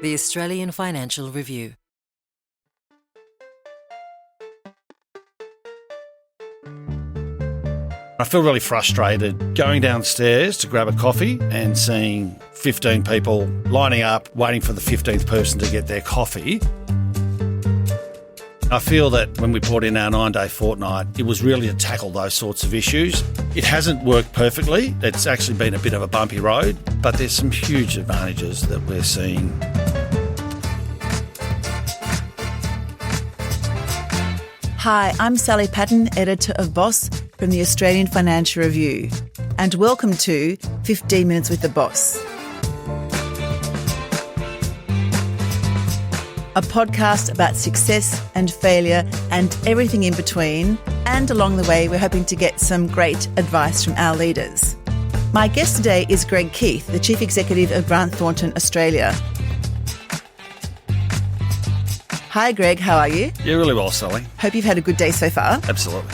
The Australian Financial Review. I feel really frustrated going downstairs to grab a coffee and seeing 15 people lining up waiting for the 15th person to get their coffee. I feel that when we brought in our 9-day fortnight, it was really to tackle those sorts of issues. It hasn't worked perfectly. It's actually been a bit of a bumpy road, but there's some huge advantages that we're seeing. Hi, I'm Sally Patton, editor of Boss from the Australian Financial Review, and welcome to 15 Minutes with the Boss, a podcast about success and failure and everything in between, and along the way we're hoping to get some great advice from our leaders. My guest today is Greg Keith, the Chief Executive of Grant Thornton Australia. Hi Greg, how are you? Yeah, really well, Sally. Hope you've had a good day so far. Absolutely.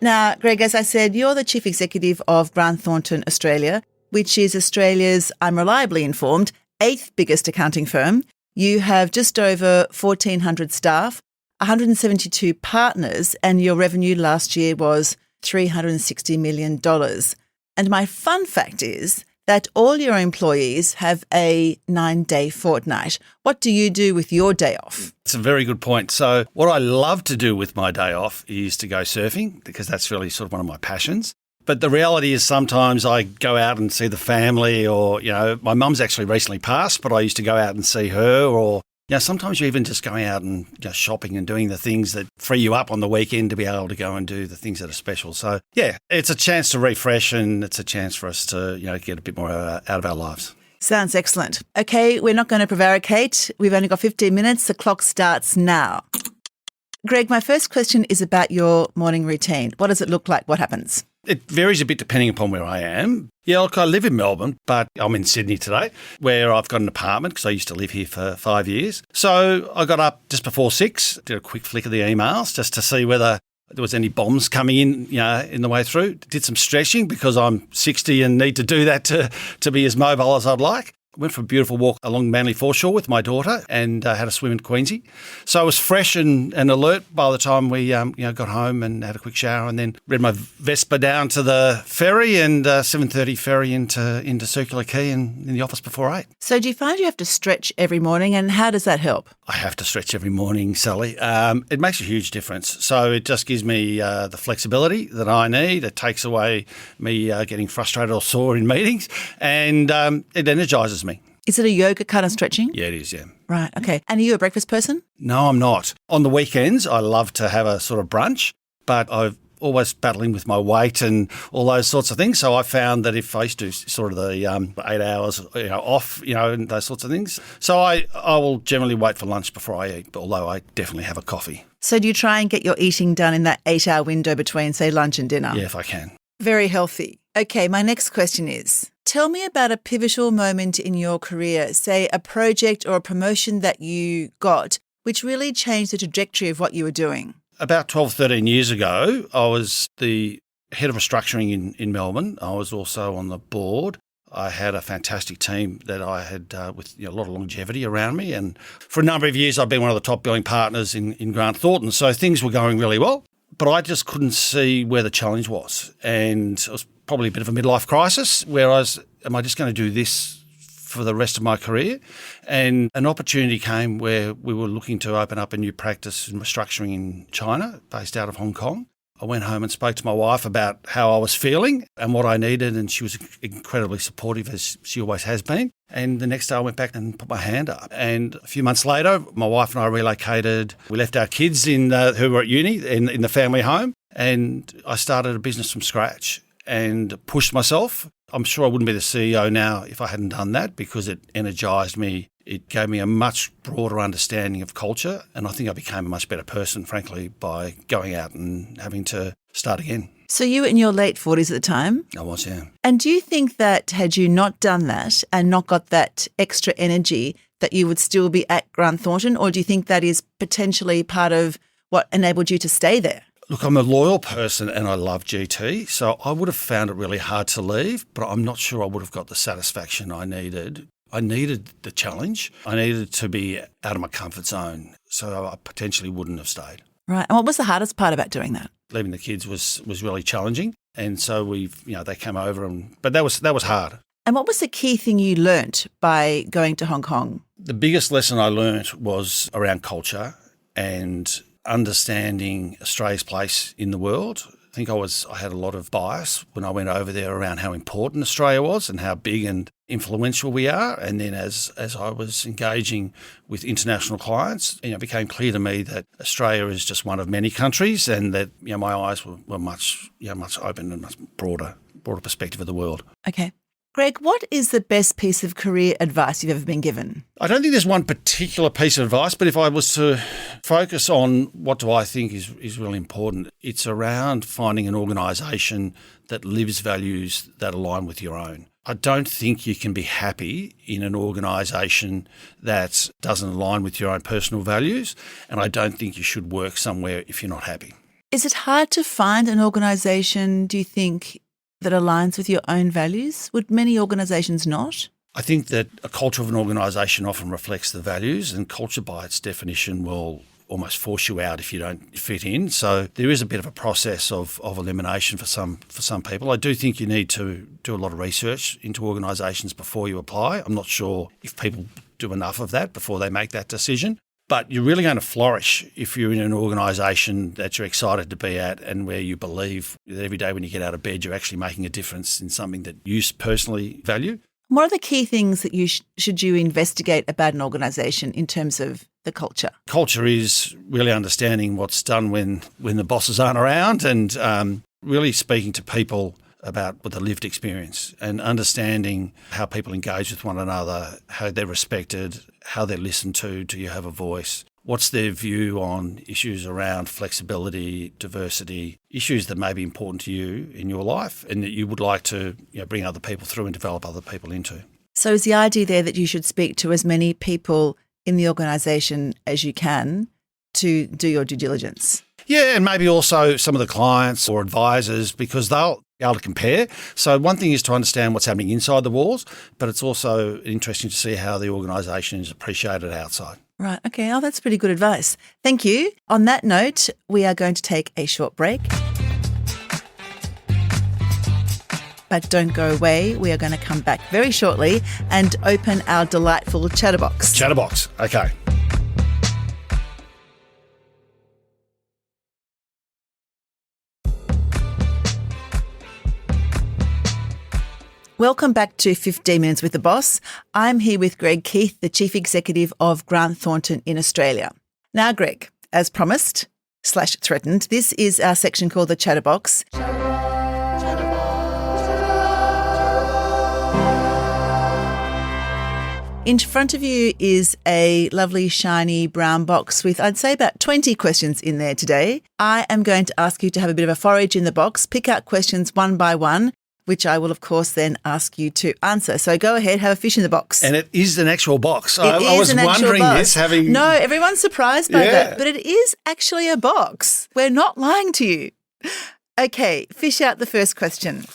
Now, Greg, as I said, you're the Chief Executive of Grant Thornton Australia, which is Australia's, I'm reliably informed, 8th biggest accounting firm. You have just over 1,400 staff, 172 partners, and your revenue last year was $360 million. And my fun fact is that all your employees have a 9-day fortnight. What do you do with your day off? It's a very good point. So what I love to do with my day off is to go surfing, because that's really sort of one of my passions. But the reality is sometimes I go out and see the family, or, my mum's actually recently passed, but I used to go out and see her, or, sometimes you're even just going out and just shopping and doing the things that free you up on the weekend to be able to go and do the things that are special. So, yeah, it's a chance to refresh, and it's a chance for us to, get a bit more out of our lives. Sounds excellent. Okay, we're not going to prevaricate. We've only got 15 minutes. The clock starts now. Greg, my first question is about your morning routine. What does it look like? What happens? It varies a bit depending upon where I am. Yeah, look, I live in Melbourne, but I'm in Sydney today, where I've got an apartment because I used to live here for 5 years. So I got up just before 6, did a quick flick of the emails just to see whether there was any bombs coming in, in the way through. Did some stretching because I'm 60 and need to do that to be as mobile as I'd like. Went for a beautiful walk along Manly Foreshore with my daughter and had a swim in Queensy. So I was fresh and alert by the time we got home and had a quick shower, and then read my Vespa down to the ferry and 7:30 ferry into Circular Quay and in the office before 8. So do you find you have to stretch every morning, and how does that help? I have to stretch every morning, Sally. It makes a huge difference. So it just gives me the flexibility that I need. It takes away me getting frustrated or sore in meetings, and it energises me. Is it a yoga kind of stretching? Yeah, it is, yeah. Right, okay. And are you a breakfast person? No, I'm not. On the weekends, I love to have a sort of brunch, but I've always battling with my weight and all those sorts of things. So I found that if I used to do sort of the 8 hours off, and those sorts of things. So I will generally wait for lunch before I eat, although I definitely have a coffee. So do you try and get your eating done in that 8-hour window between, say, lunch and dinner? Yeah, if I can. Very healthy. Okay, my next question is, tell me about a pivotal moment in your career, say a project or a promotion that you got, which really changed the trajectory of what you were doing. About 12, 13 years ago, I was the head of restructuring in Melbourne. I was also on the board. I had a fantastic team that I had with a lot of longevity around me. And for a number of years, I've been one of the top billing partners in Grant Thornton. So things were going really well. But I just couldn't see where the challenge was. And it was probably a bit of a midlife crisis where am I just going to do this for the rest of my career? And an opportunity came where we were looking to open up a new practice in restructuring in China, based out of Hong Kong. I went home and spoke to my wife about how I was feeling and what I needed, and she was incredibly supportive, as she always has been. And the next day I went back and put my hand up. And a few months later, my wife and I relocated. We left our kids who were at uni in the family home, and I started a business from scratch and pushed myself. I'm sure I wouldn't be the CEO now if I hadn't done that, because it energised me. It gave me a much broader understanding of culture, and I think I became a much better person, frankly, by going out and having to start again. So you were in your late 40s at the time? I was, yeah. And do you think that had you not done that and not got that extra energy, that you would still be at Grant Thornton, or do you think that is potentially part of what enabled you to stay there? Look, I'm a loyal person and I love GT, so I would have found it really hard to leave, but I'm not sure I would have got the satisfaction I needed I needed the challenge. I needed to be out of my comfort zone, so I potentially wouldn't have stayed. Right. And what was the hardest part about doing that? Leaving the kids was really challenging, and so they came over, but that was hard. And what was the key thing you learnt by going to Hong Kong? The biggest lesson I learnt was around culture and understanding Australia's place in the world. I think I had a lot of bias when I went over there around how important Australia was and how big and influential we are. And then as I was engaging with international clients, it became clear to me that Australia is just one of many countries, and that my eyes were much open and much broader perspective of the world. Okay. Greg, what is the best piece of career advice you've ever been given? I don't think there's one particular piece of advice, but if I was to focus on what do I think is really important, it's around finding an organisation that lives values that align with your own. I don't think you can be happy in an organisation that doesn't align with your own personal values, and I don't think you should work somewhere if you're not happy. Is it hard to find an organisation, do you think, that aligns with your own values? Would many organisations not? I think that a culture of an organisation often reflects the values, and culture by its definition will almost force you out if you don't fit in. So there is a bit of a process of elimination for some people. I do think you need to do a lot of research into organisations before you apply. I'm not sure if people do enough of that before they make that decision. But you're really going to flourish if you're in an organisation that you're excited to be at, and where you believe that every day when you get out of bed, you're actually making a difference in something that you personally value. What are the key things that you should you investigate about an organisation in terms of the culture? Culture is really understanding what's done when the bosses aren't around, and really speaking to people about the lived experience and understanding how people engage with one another, how they're respected, how they're listened to. Do you have a voice? What's their view on issues around flexibility, diversity, issues that may be important to you in your life and that you would like to bring other people through and develop other people into? So is the idea there that you should speak to as many people in the organisation as you can to do your due diligence? Yeah, and maybe also some of the clients or advisors, because they'll be able to compare. So one thing is to understand what's happening inside the walls, but it's also interesting to see how the organisation is appreciated outside. Right. Okay. Oh, that's pretty good advice. Thank you. On that note, we are going to take a short break. But don't go away. We are going to come back very shortly and open our delightful chatterbox. Chatterbox. Okay. Welcome back to 15 Minutes with the Boss. I'm here with Greg Keith, the Chief Executive of Grant Thornton in Australia. Now, Greg, as promised / threatened, this is our section called the Chatterbox. In front of you is a lovely shiny brown box with, I'd say, about 20 questions in there today. I am going to ask you to have a bit of a forage in the box, pick out questions one by one, which I will, of course, then ask you to answer. So go ahead, have a fish in the box. And it is an actual box. I was wondering this, having... No, everyone's surprised by that, but it is actually a box. We're not lying to you. Okay, fish out the first question.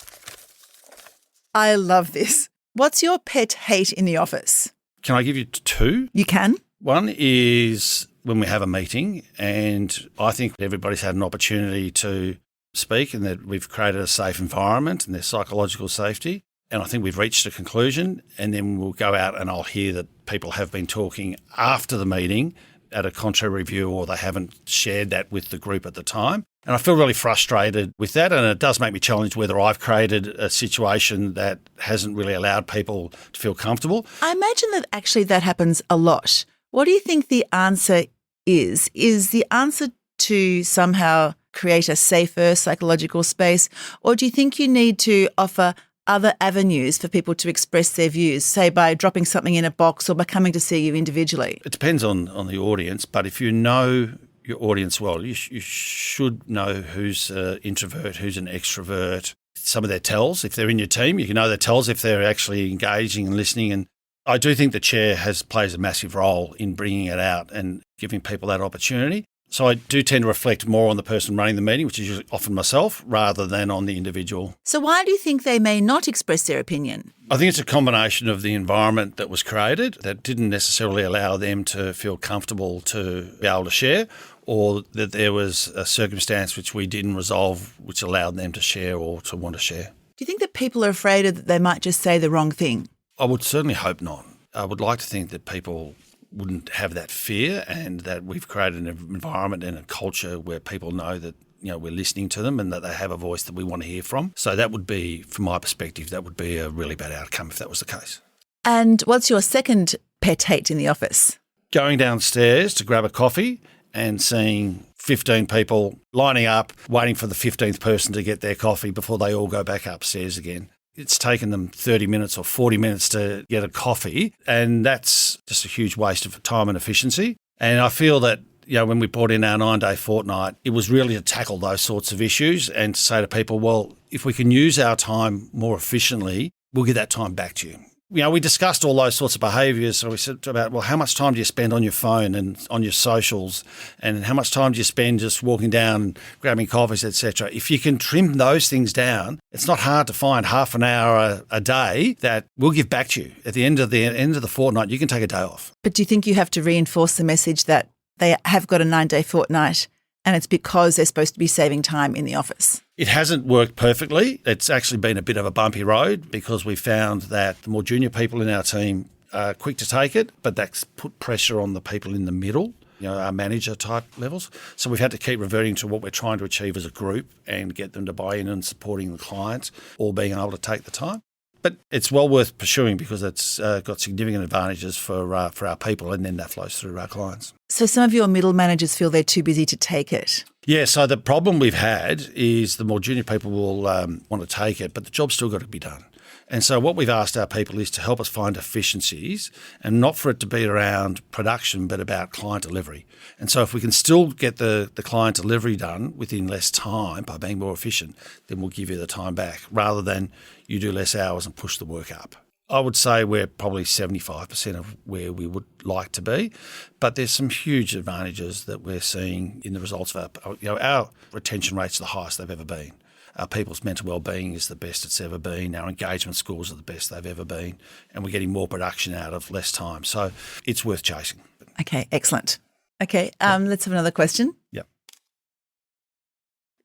I love this. What's your pet hate in the office? Can I give you two? You can. One is when we have a meeting, and I think everybody's had an opportunity to speak and that we've created a safe environment and there's psychological safety. And I think we've reached a conclusion, and then we'll go out and I'll hear that people have been talking after the meeting at a contrary review, or they haven't shared that with the group at the time. And I feel really frustrated with that, and it does make me challenge whether I've created a situation that hasn't really allowed people to feel comfortable. I imagine that actually that happens a lot. What do you think the answer is? Is the answer to somehow create a safer psychological space, or do you think you need to offer other avenues for people to express their views, say by dropping something in a box or by coming to see you individually? It depends on the audience, but if you know your audience well, you should know who's an introvert, who's an extrovert, some of their tells. If they're in your team, you can know their tells if they're actually engaging and listening. And I do think the chair plays a massive role in bringing it out and giving people that opportunity. So I do tend to reflect more on the person running the meeting, which is usually often myself, rather than on the individual. So why do you think they may not express their opinion? I think it's a combination of the environment that was created that didn't necessarily allow them to feel comfortable to be able to share, or that there was a circumstance which we didn't resolve which allowed them to share or to want to share. Do you think that people are afraid that they might just say the wrong thing? I would certainly hope not. I would like to think that people wouldn't have that fear, and that we've created an environment and a culture where people know that we're listening to them and that they have a voice that we want to hear from. So that would be, from my perspective, that would be a really bad outcome if that was the case. And what's your second pet hate in the office? Going downstairs to grab a coffee and seeing 15 people lining up, waiting for the 15th person to get their coffee before they all go back upstairs again. It's taken them 30 minutes or 40 minutes to get a coffee, and that's just a huge waste of time and efficiency. And I feel that when we brought in our 9-day fortnight, it was really to tackle those sorts of issues and to say to people, well, if we can use our time more efficiently, we'll give that time back to you. We discussed all those sorts of behaviours. So we said about, well, how much time do you spend on your phone and on your socials, and how much time do you spend just walking down, grabbing coffees, etc. If you can trim those things down, it's not hard to find half an hour a day that we'll give back to you. At the end of the fortnight, you can take a day off. But do you think you have to reinforce the message that they have got a 9-day fortnight and it's because they're supposed to be saving time in the office? It hasn't worked perfectly. It's actually been a bit of a bumpy road because we found that the more junior people in our team are quick to take it, but that's put pressure on the people in the middle, our manager type levels. So we've had to keep reverting to what we're trying to achieve as a group and get them to buy in and supporting the clients, all being able to take the time. But it's well worth pursuing because it's got significant advantages for our people, and then that flows through our clients. So some of your middle managers feel they're too busy to take it. Yeah, so the problem we've had is the more junior people will want to take it, but the job's still got to be done. And so what we've asked our people is to help us find efficiencies, and not for it to be around production, but about client delivery. And so if we can still get the client delivery done within less time by being more efficient, then we'll give you the time back rather than you do less hours and push the work up. I would say we're probably 75% of where we would like to be, but there's some huge advantages that we're seeing in the results of our retention rate's the highest they've ever been. Our people's mental wellbeing is the best it's ever been. Our engagement scores are the best they've ever been, and we're getting more production out of less time. So it's worth chasing. Okay, excellent. Okay, let's have another question. Yep.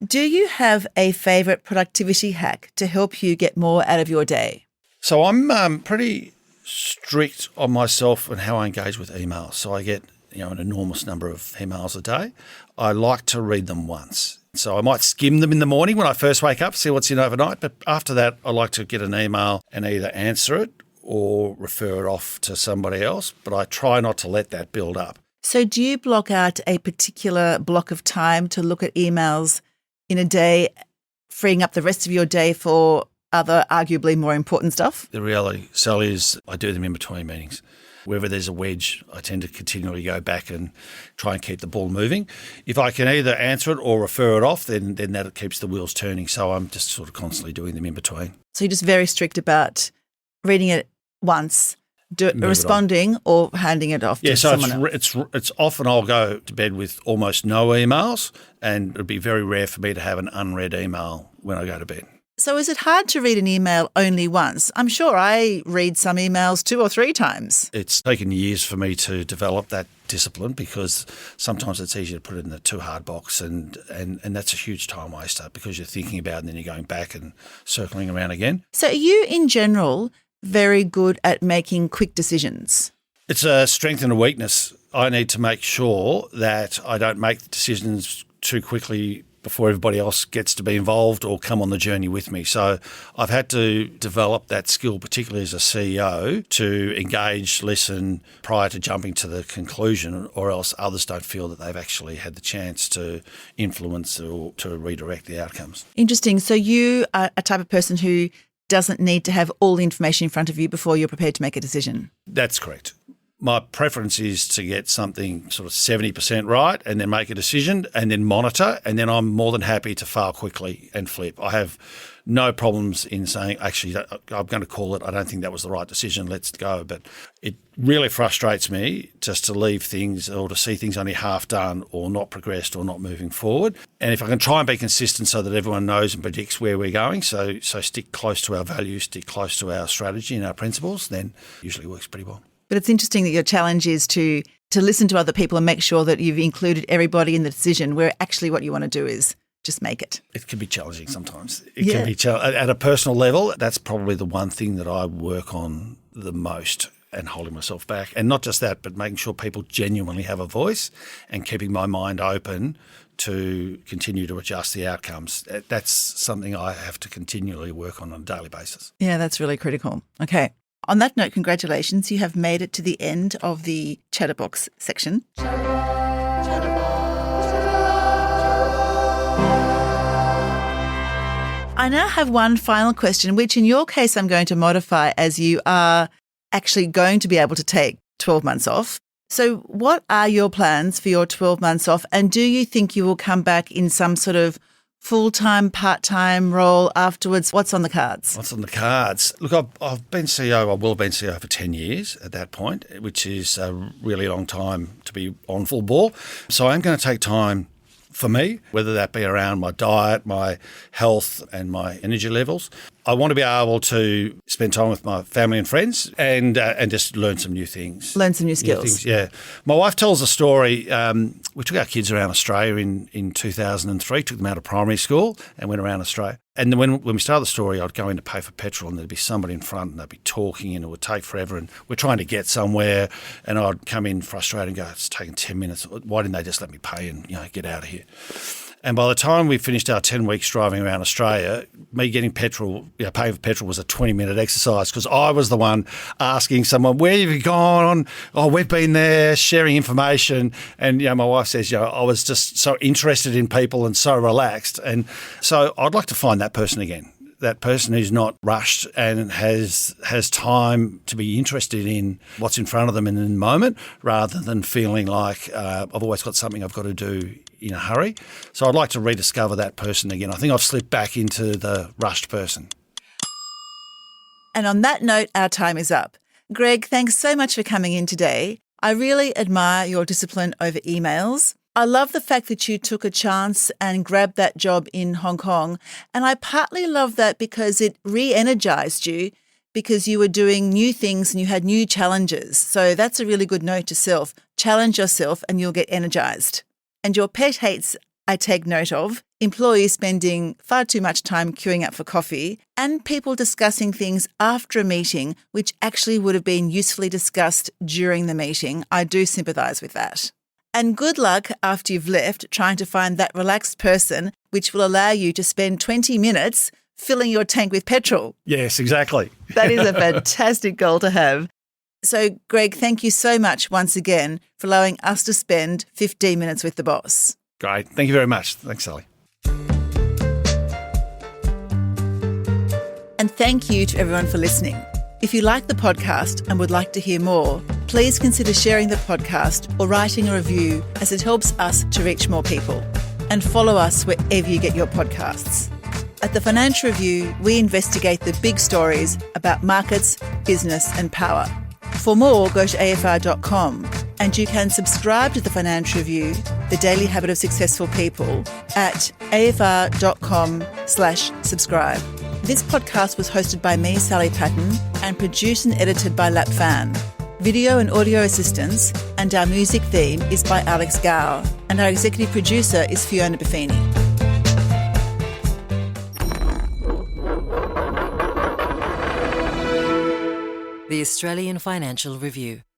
Do you have a favourite productivity hack to help you get more out of your day? So I'm pretty strict on myself and how I engage with emails. So I get an enormous number of emails a day. I like to read them once. So I might skim them in the morning when I first wake up, see what's in overnight. But after that, I like to get an email and either answer it or refer it off to somebody else. But I try not to let that build up. So do you block out a particular block of time to look at emails in a day, freeing up the rest of your day for other arguably more important stuff? The reality, Sally, is I do them in between meetings. Wherever there's a wedge, I tend to continually go back and try and keep the ball moving. If I can either answer it or refer it off, then that keeps the wheels turning. So I'm just sort of constantly doing them in between. So you're just very strict about reading it once, responding or handing it off to someone else? It's often I'll go to bed with almost no emails, and it would be very rare for me to have an unread email when I go to bed. So is it hard to read an email only once? I'm sure I read some emails 2 or 3 times. It's taken years for me to develop that discipline because sometimes it's easier to put it in the too hard box and that's a huge time waster because you're thinking about it and then you're going back and circling around again. So are you in general very good at making quick decisions? It's a strength and a weakness. I need to make sure that I don't make decisions too quickly before everybody else gets to be involved or come on the journey with me. So I've had to develop that skill, particularly as a CEO, to engage, listen prior to jumping to the conclusion, or else others don't feel that they've actually had the chance to influence or to redirect the outcomes. Interesting. So you are a type of person who doesn't need to have all the information in front of you before you're prepared to make a decision? That's correct. My preference is to get something sort of 70% right and then make a decision and then monitor, and then I'm more than happy to fail quickly and flip. I have no problems in saying, actually, I'm going to call it. I don't think that was the right decision. Let's go. But it really frustrates me just to leave things or to see things only half done or not progressed or not moving forward. And if I can try and be consistent so that everyone knows and predicts where we're going, so stick close to our values, stick close to our strategy and our principles, then it usually works pretty well. But it's interesting that your challenge is to listen to other people and make sure that you've included everybody in the decision, where actually what you want to do is just make it. It can be challenging sometimes. It can be at a personal level. That's probably the one thing that I work on the most, and holding myself back. And not just that, but making sure people genuinely have a voice and keeping my mind open to continue to adjust the outcomes. That's something I have to continually work on a daily basis. Yeah, that's really critical. Okay. On that note, congratulations. You have made it to the end of the Chatterbox section. I now have one final question, which in your case I'm going to modify as you are actually going to be able to take 12 months off. So what are your plans for your 12 months off? And do you think you will come back in some sort of full-time, part-time role afterwards? What's on the cards? What's on the cards? Look, I've been CEO, I will have been CEO for 10 years at that point, which is a really long time to be on full bore. So I'm going to take time for me, whether that be around my diet, my health and my energy levels. I want to be able to spend time with my family and friends and just learn some new things. Learn some new skills. Yeah. My wife tells a story. We took our kids around Australia in 2003, took them out of primary school and went around Australia. And when we started the story, I'd go in to pay for petrol and there'd be somebody in front and they'd be talking and it would take forever and we're trying to get somewhere and I'd come in frustrated and go, it's taking 10 minutes. Why didn't they just let me pay and get out of here? And by the time we finished our 10 weeks driving around Australia, me getting petrol, paying for petrol was a 20-minute exercise because I was the one asking someone, where have you gone? Oh, we've been there, sharing information. And, my wife says, I was just so interested in people and so relaxed. And so I'd like to find that person again. That person who's not rushed and has time to be interested in what's in front of them in the moment rather than feeling like I've always got something I've got to do in a hurry. So I'd like to rediscover that person again. I think I've slipped back into the rushed person. And on that note, our time is up. Greg, thanks so much for coming in today. I really admire your discipline over emails. I love the fact that you took a chance and grabbed that job in Hong Kong. And I partly love that because it re-energized you because you were doing new things and you had new challenges. So that's a really good note to self. Challenge yourself and you'll get energized. And your pet hates, I take note of, employees spending far too much time queuing up for coffee and people discussing things after a meeting which actually would have been usefully discussed during the meeting. I do sympathise with that. And good luck after you've left trying to find that relaxed person which will allow you to spend 20 minutes filling your tank with petrol. Yes, exactly. That is a fantastic goal to have. So, Greg, thank you so much once again for allowing us to spend 15 minutes with the boss. Great. Thank you very much. Thanks, Sally. And thank you to everyone for listening. If you like the podcast and would like to hear more, please consider sharing the podcast or writing a review as it helps us to reach more people. And follow us wherever you get your podcasts. At the Financial Review, we investigate the big stories about markets, business and power. For more, go to afr.com and you can subscribe to the Financial Review, The Daily Habit of Successful People, at afr.com/subscribe. This podcast was hosted by me, Sally Patton, and produced and edited by Lap Fan. Video and audio assistance and our music theme is by Alex Gow, and our executive producer is Fiona Buffini. The Australian Financial Review.